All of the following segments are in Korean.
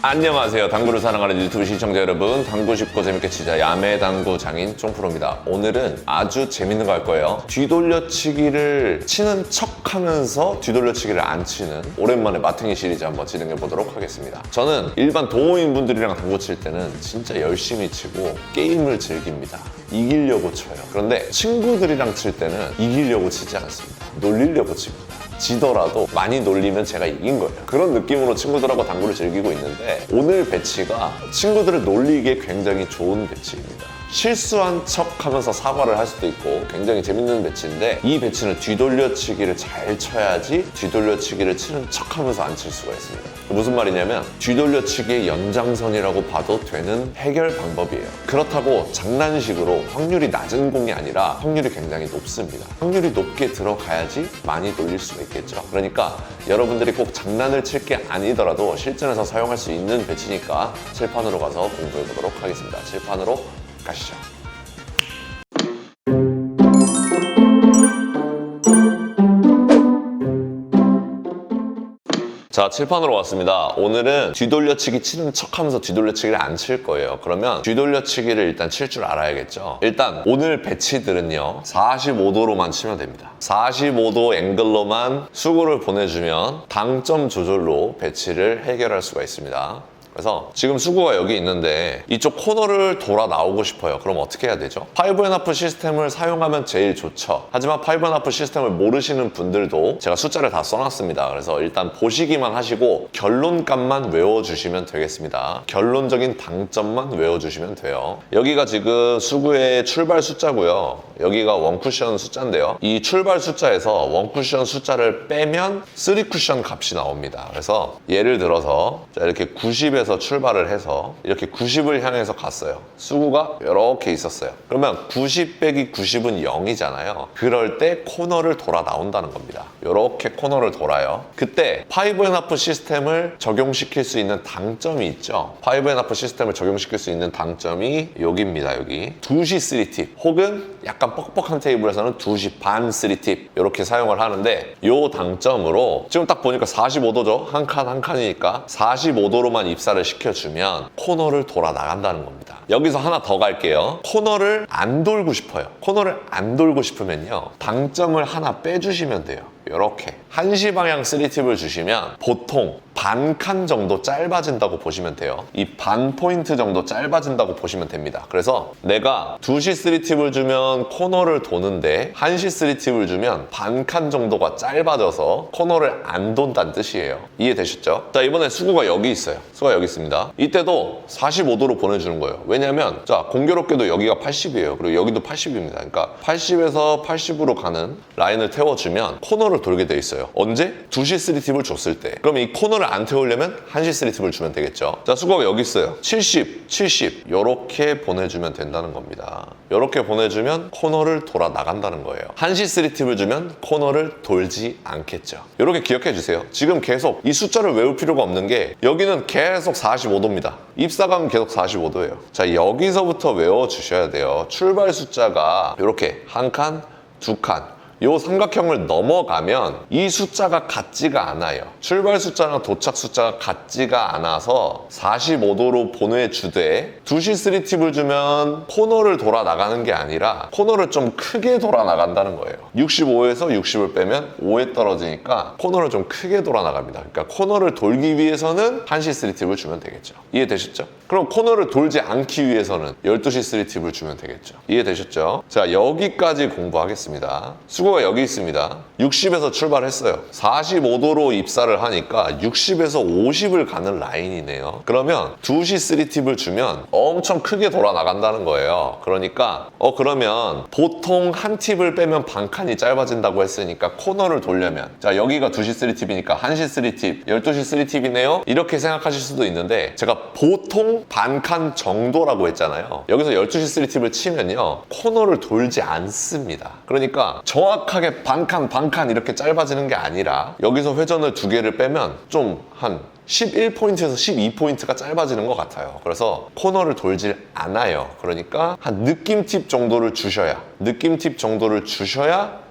안녕하세요. 당구를 사랑하는 유튜브 시청자 여러분, 당구 쉽고 재밌게 치자 야매 당구 장인 쫑프로입니다. 오늘은 아주 재밌는 거 할 거예요. 뒤돌려치기를 치는 척 하면서 뒤돌려치기를 안 치는 오랜만에 마탱이 시리즈 한번 진행해 보도록 하겠습니다. 저는 일반 동호인 분들이랑 당구 칠 때는 진짜 열심히 치고 게임을 즐깁니다. 이기려고 쳐요. 그런데 친구들이랑 칠 때는 이기려고 치지 않습니다. 놀리려고 칩니다. 지더라도 많이 놀리면 제가 이긴 거예요. 그런 느낌으로 친구들하고 당구를 즐기고 있는데, 오늘 배치가 친구들을 놀리기에 굉장히 좋은 배치입니다. 실수한 척 하면서 사과를 할 수도 있고 굉장히 재밌는 배치인데, 이 배치는 뒤돌려치기를 잘 쳐야지 뒤돌려치기를 치는 척 하면서 안 칠 수가 있습니다. 무슨 말이냐면, 뒤돌려치기의 연장선이라고 봐도 되는 해결 방법이에요. 그렇다고 장난식으로 확률이 낮은 공이 아니라 확률이 굉장히 높습니다. 확률이 높게 들어가야지 많이 놀릴 수가 있겠죠. 그러니까 여러분들이 꼭 장난을 칠 게 아니더라도 실전에서 사용할 수 있는 배치니까 칠판으로 가서 공부해 보도록 하겠습니다. 칠판으로 가시죠. 자, 칠판으로 왔습니다. 오늘은 뒤돌려치기 치는 척하면서 뒤돌려치기를 안 칠 거예요. 그러면 뒤돌려치기를 일단 칠 줄 알아야겠죠. 일단 오늘 배치들은요, 45도로만 치면 됩니다. 45도 앵글로만 수구를 보내주면 당점 조절로 배치를 해결할 수가 있습니다. 그래서 지금 수구가 여기 있는데 이쪽 코너를 돌아 나오고 싶어요. 그럼 어떻게 해야 되죠? 5&1 시스템을 사용하면 제일 좋죠. 하지만 5&1 시스템을 모르시는 분들도 제가 숫자를 다 써놨습니다. 그래서 일단 보시기만 하시고 결론값만 외워주시면 되겠습니다. 결론적인 당점만 외워주시면 돼요. 여기가 지금 수구의 출발 숫자고요. 여기가 원쿠션 숫자인데요. 이 출발 숫자에서 원쿠션 숫자를 빼면 3쿠션 값이 나옵니다. 그래서 예를 들어서 이렇게 90에서 출발을 해서 이렇게 90을 향해서 갔어요. 수구가 이렇게 있었어요. 그러면 90 빼기 90은 0이잖아요. 그럴 때 코너를 돌아 나온다는 겁니다. 이렇게 코너를 돌아요. 그때 5&1 시스템을 적용시킬 수 있는 당점이 있죠. 5&1 시스템을 적용시킬 수 있는 당점이 여기입니다. 여기 2시 3팁 혹은 약간 뻑뻑한 테이블에서는 2시 반 3팁 이렇게 사용을 하는데, 이 당점으로 지금 딱 보니까 45도죠. 한 칸 한 칸이니까 45도로만 입사를 시켜주면 코너를 돌아 나간다는 겁니다. 여기서 하나 더 갈게요. 코너를 안 돌고 싶어요. 코너를 안 돌고 싶으면요, 당점을 하나 빼주시면 돼요. 이렇게 1시 방향 3팁을 주시면 보통 반 칸 정도 짧아진다고 보시면 돼요. 이 반 포인트 정도 짧아진다고 보시면 됩니다. 그래서 내가 2시 3팁을 주면 코너를 도는데 1시 3팁을 주면 반 칸 정도가 짧아져서 코너를 안 돈다는 뜻이에요. 이해되셨죠? 자, 이번에 수구가 여기 있어요. 수구가 여기 있습니다. 이때도 45도로 보내주는 거예요. 왜냐면 자, 공교롭게도 여기가 80이에요. 그리고 여기도 80입니다. 그러니까 80에서 80으로 가는 라인을 태워주면 코너를 돌게 돼 있어요. 언제? 2시 3팁을 줬을 때. 그럼 이 코너를 안 태우려면 1시 3팁을 주면 되겠죠. 자, 수거가 여기 있어요. 70, 70 이렇게 보내주면 된다는 겁니다. 이렇게 보내주면 코너를 돌아 나간다는 거예요. 1시 3팁을 주면 코너를 돌지 않겠죠. 이렇게 기억해 주세요. 지금 계속 이 숫자를 외울 필요가 없는 게, 여기는 계속 45도입니다. 입사감은 계속 45도예요. 자, 여기서부터 외워주셔야 돼요. 출발 숫자가 이렇게 한 칸, 두 칸, 요 삼각형을 넘어가면 이 숫자가 같지가 않아요. 출발 숫자랑 도착 숫자가 같지가 않아서 45도로 보내주되 2시 3팁을 주면 코너를 돌아 나가는 게 아니라 코너를 좀 크게 돌아 나간다는 거예요. 65에서 60을 빼면 5에 떨어지니까 코너를 좀 크게 돌아 나갑니다. 그러니까 코너를 돌기 위해서는 1시 3팁을 주면 되겠죠. 이해되셨죠? 그럼 코너를 돌지 않기 위해서는 12시 3팁을 주면 되겠죠. 이해되셨죠? 자, 여기까지 공부하겠습니다. 수고가 여기 있습니다. 60에서 출발했어요. 45도로 입사를 하니까 60에서 50을 가는 라인이네요. 그러면 2시 3팁을 주면 엄청 크게 돌아 나간다는 거예요. 그러니까 그러면 보통 한 팁을 빼면 반 칸이 짧아진다고 했으니까 코너를 돌려면, 자, 여기가 2시 3팁이니까 1시 3팁, 12시 3팁이네요. 이렇게 생각하실 수도 있는데, 제가 보통 반 칸 정도라고 했잖아요. 여기서 12시 3팁을 치면요, 코너를 돌지 않습니다. 그러니까 정확하게 반 칸 이렇게 짧아지는 게 아니라, 여기서 회전을 두 개를 빼면 좀 한 11포인트에서 12포인트가 짧아지는 것 같아요. 그래서 코너를 돌질 않아요. 그러니까 한 느낌 팁 정도를 주셔야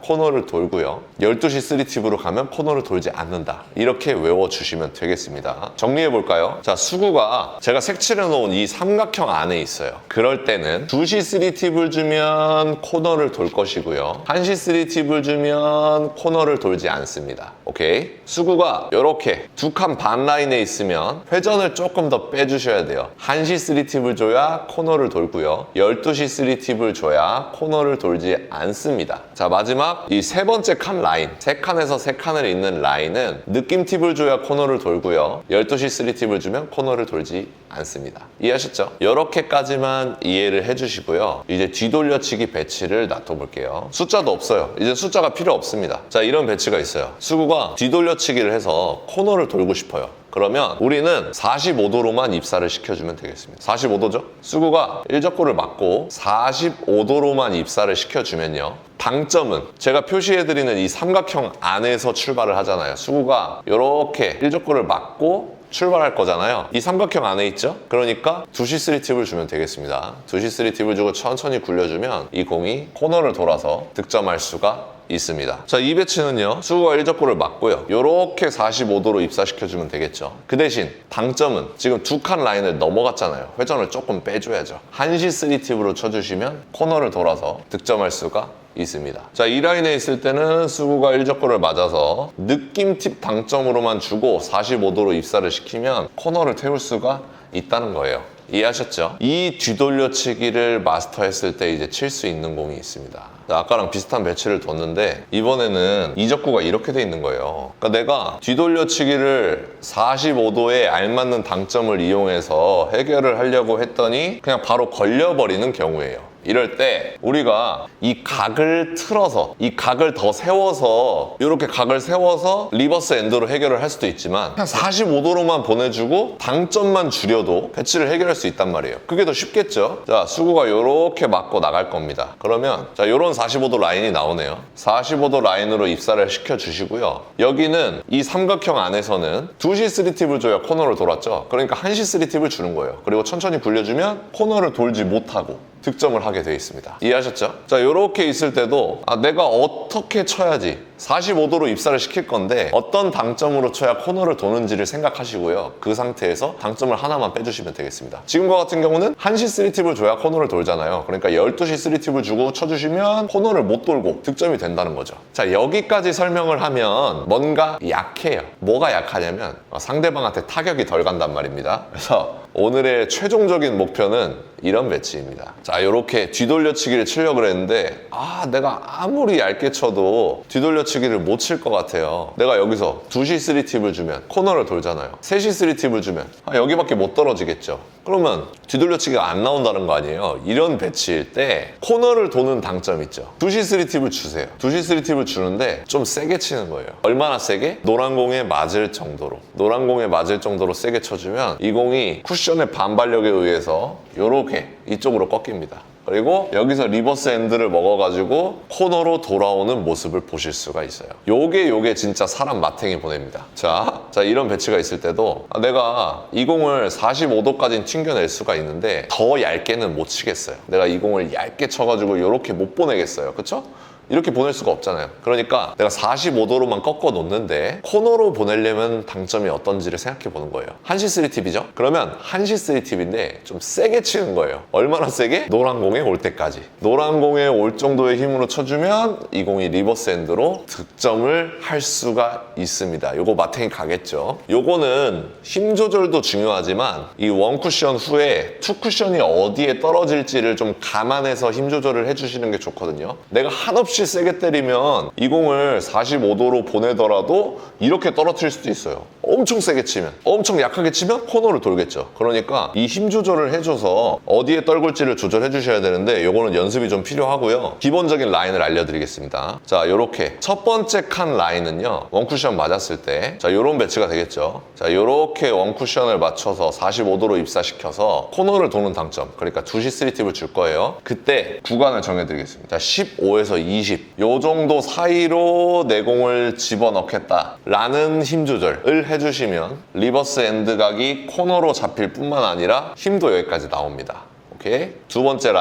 코너를 돌고요. 12시 3팁으로 가면 코너를 돌지 않는다. 이렇게 외워주시면 되겠습니다. 정리해볼까요? 자, 수구가 제가 색칠해놓은 이 삼각형 안에 있어요. 그럴 때는 2시 3팁을 주면 코너를 돌 것이고요. 1시 3팁을 주면 코너를 돌지 않습니다. 오케이? 수구가 이렇게 두 칸 반 라인에 있으면 회전을 조금 더 빼주셔야 돼요. 1시 3팁을 줘야 코너를 돌고요. 12시 3팁을 줘야 코너를 돌지 않습니다. 자, 마지막 이 세 번째 칸 라인, 세 칸에서 세 칸을 잇는 라인은 느낌 팁을 줘야 코너를 돌고요. 12시 3팁을 주면 코너를 돌지 않습니다. 이해하셨죠? 이렇게까지만 이해를 해주시고요. 이제 뒤돌려치기 배치를 놔둬볼게요. 숫자도 없어요. 이제 숫자가 필요 없습니다. 자, 이런 배치가 있어요. 수구가 뒤돌려치기를 해서 코너를 돌고 싶어요. 그러면 우리는 45도로만 입사를 시켜주면 되겠습니다. 45도죠? 수구가 일적구를 맞고 45도로만 입사를 시켜주면요. 당점은 제가 표시해드리는 이 삼각형 안에서 출발을 하잖아요. 수구가 이렇게 일적구를 맞고 출발할 거잖아요. 이 삼각형 안에 있죠? 그러니까 2시 3팁을 주면 되겠습니다. 2시 3팁을 주고 천천히 굴려주면 이 공이 코너를 돌아서 득점할 수가 있습니다. 자, 이 배치는요. 수구가 일적구를 맞고요. 이렇게 45도로 입사시켜주면 되겠죠. 그 대신 당점은 지금 두 칸 라인을 넘어갔잖아요. 회전을 조금 빼줘야죠. 1시 3팁으로 쳐주시면 코너를 돌아서 득점할 수가 있습니다. 자, 이 라인에 있을 때는 수구가 일적구를 맞아서 느낌 팁 당점으로만 주고 45도로 입사를 시키면 코너를 태울 수가 있다는 거예요. 이해하셨죠? 이 뒤돌려치기를 마스터했을 때 이제 칠 수 있는 공이 있습니다. 아까랑 비슷한 배치를 뒀는데 이번에는 이적구가 이렇게 돼 있는 거예요. 그러니까 내가 뒤돌려치기를 45도에 알맞는 당점을 이용해서 해결을 하려고 했더니 그냥 바로 걸려버리는 경우예요. 이럴 때 우리가 이 각을 틀어서 이 각을 더 세워서 이렇게 각을 세워서 리버스 엔드로 해결을 할 수도 있지만 그냥 45도로만 보내주고 당점만 줄여도 배치를 해결할 수 있단 말이에요. 그게 더 쉽겠죠? 자, 수구가 이렇게 맞고 나갈 겁니다. 그러면 자, 이런 45도 라인이 나오네요. 45도 라인으로 입사를 시켜주시고요. 여기는 이 삼각형 안에서는 2시 3팁을 줘야 코너를 돌았죠. 그러니까 1시 3팁을 주는 거예요. 그리고 천천히 굴려주면 코너를 돌지 못하고 득점을 하게 되어 있습니다. 이해하셨죠? 자, 이렇게 있을 때도 내가 어떻게 쳐야지 45도로 입사를 시킬 건데 어떤 당점으로 쳐야 코너를 도는지를 생각하시고요. 그 상태에서 당점을 하나만 빼주시면 되겠습니다. 지금과 같은 경우는 1시 3팁을 줘야 코너를 돌잖아요. 그러니까 12시 3팁을 주고 쳐주시면 코너를 못 돌고 득점이 된다는 거죠. 자, 여기까지 설명을 하면 뭔가 약해요. 뭐가 약하냐면 상대방한테 타격이 덜 간단 말입니다. 그래서 오늘의 최종적인 목표는 이런 배치입니다. 자, 이렇게 뒤돌려치기를 치려고 했는데 내가 아무리 얇게 쳐도 뒤돌려치기를 못 칠 것 같아요. 내가 여기서 2시 3팁을 주면 코너를 돌잖아요. 3시 3팁을 주면 여기밖에 못 떨어지겠죠. 그러면 뒤돌려치기가 안 나온다는 거 아니에요. 이런 배치일 때 코너를 도는 당점 있죠. 2시 3팁을 주세요. 2시 3팁을 주는데 좀 세게 치는 거예요. 얼마나 세게? 노란 공에 맞을 정도로. 노란 공에 맞을 정도로 세게 쳐주면 이 공이 쿠션의 반발력에 의해서 이렇게 이쪽으로 꺾입니다. 그리고 여기서 리버스 엔드를 먹어가지고 코너로 돌아오는 모습을 보실 수가 있어요. 요게 진짜 사람 마탱이 보냅니다. 자, 이런 배치가 있을 때도 내가 이 공을 45도까지는 튕겨낼 수가 있는데 더 얇게는 못 치겠어요. 내가 이 공을 얇게 쳐가지고 이렇게 못 보내겠어요. 그쵸? 이렇게 보낼 수가 없잖아요. 그러니까 내가 45도로만 꺾어 놓는데 코너로 보내려면 당점이 어떤지를 생각해 보는 거예요. 1시 3팁이죠? 그러면 1시 3팁인데 좀 세게 치는 거예요. 얼마나 세게? 노란 공에 올 때까지. 노란 공에 올 정도의 힘으로 쳐주면 이 공이 리버스 엔드로 득점을 할 수가 있습니다. 요거 마탱이 가겠죠? 요거는 힘 조절도 중요하지만 이 원 쿠션 후에 투 쿠션이 어디에 떨어질지를 좀 감안해서 힘 조절을 해주시는 게 좋거든요. 내가 한없이 세게 때리면 이 공을 45도로 보내더라도 이렇게 떨어뜨릴 수도 있어요. 엄청 세게 치면, 엄청 약하게 치면 코너를 돌겠죠. 그러니까 이 힘 조절을 해줘서 어디에 떨굴지를 조절해 주셔야 되는데 요거는 연습이 좀 필요하고요. 기본적인 라인을 알려드리겠습니다. 자, 요렇게 첫 번째 칸 라인은요, 원쿠션 맞았을 때 자, 요런 배치가 되겠죠. 자, 요렇게 원쿠션을 맞춰서 45도로 입사시켜서 코너를 도는 당점, 그러니까 2시 3팁을 줄 거예요. 그때 구간을 정해드리겠습니다. 자, 15에서 20 요 정도 사이로 내 공을 집어넣겠다 라는 힘 조절을 해주시면 리버스 엔드 각이 코너로 잡힐 뿐만 아니라 힘도 여기까지 나옵니다. 오케이. 두 번째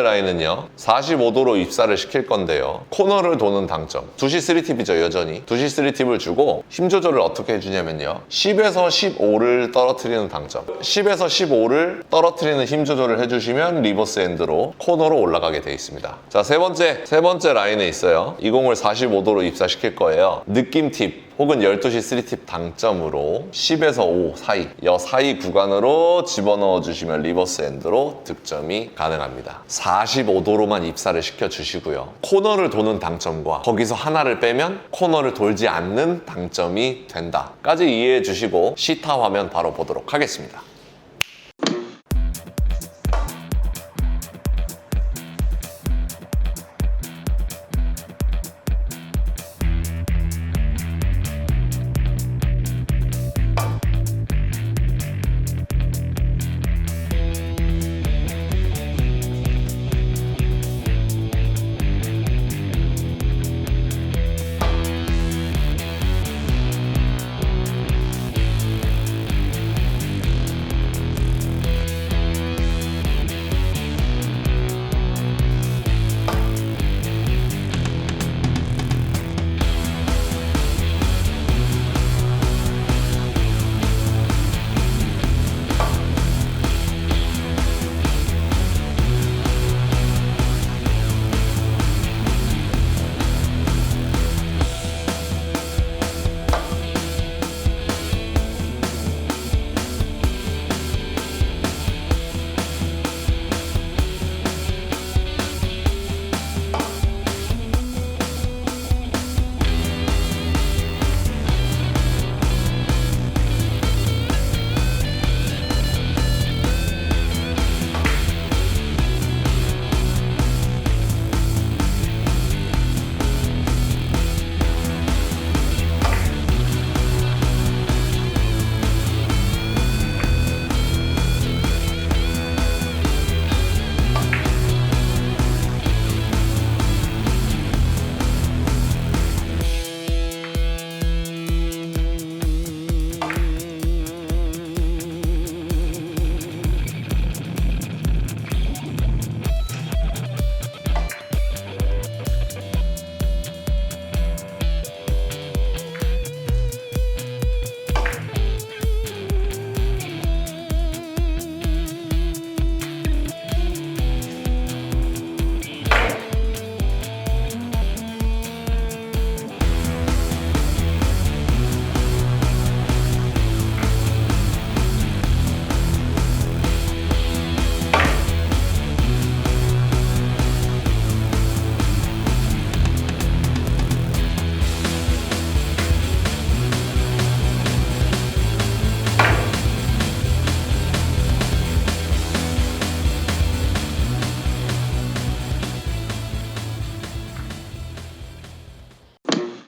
라인은요 45도로 입사를 시킬 건데요, 코너를 도는 당점 2시 3팁이죠. 여전히 2시 3팁을 주고 힘 조절을 어떻게 해주냐면요, 10에서 15를 떨어뜨리는 당점, 10에서 15를 떨어뜨리는 힘 조절을 해주시면 리버스 핸드로 코너로 올라가게 돼 있습니다. 자, 세 번째 라인에 있어요. 이 공을 45도로 입사시킬 거예요. 느낌 팁 혹은 12시 3팁 당점으로 10에서 5 사이, 이 사이 구간으로 집어넣어 주시면 리버스 핸드로 득점이 가능합니다. 45도로만 입사를 시켜주시고요, 코너를 도는 당점과 거기서 하나를 빼면 코너를 돌지 않는 당점이 된다까지 이해해 주시고 시타 화면 바로 보도록 하겠습니다.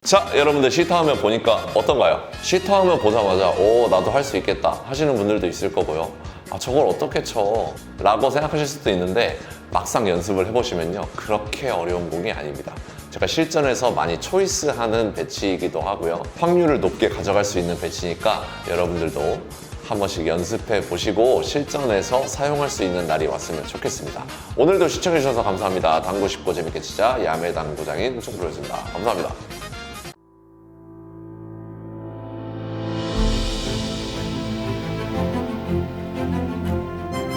자, 여러분들 시타화면 보니까 어떤가요? 시타화면 보자마자 나도 할 수 있겠다 하시는 분들도 있을 거고요. 저걸 어떻게 쳐? 라고 생각하실 수도 있는데 막상 연습을 해보시면요, 그렇게 어려운 공이 아닙니다. 제가 실전에서 많이 초이스하는 배치이기도 하고요, 확률을 높게 가져갈 수 있는 배치니까 여러분들도 한 번씩 연습해 보시고 실전에서 사용할 수 있는 날이 왔으면 좋겠습니다. 오늘도 시청해주셔서 감사합니다. 당구 쉽고 재밌게 치자 야매 당구장인 송프로였습니다. 감사합니다.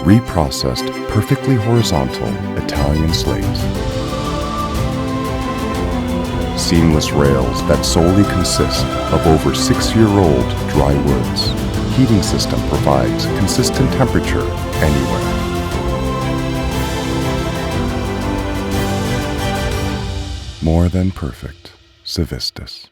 Reprocessed, perfectly horizontal Italian slates. Seamless rails that solely consist of over 6-year-old dry woods. Heating system provides consistent temperature anywhere. More than perfect. Civistus.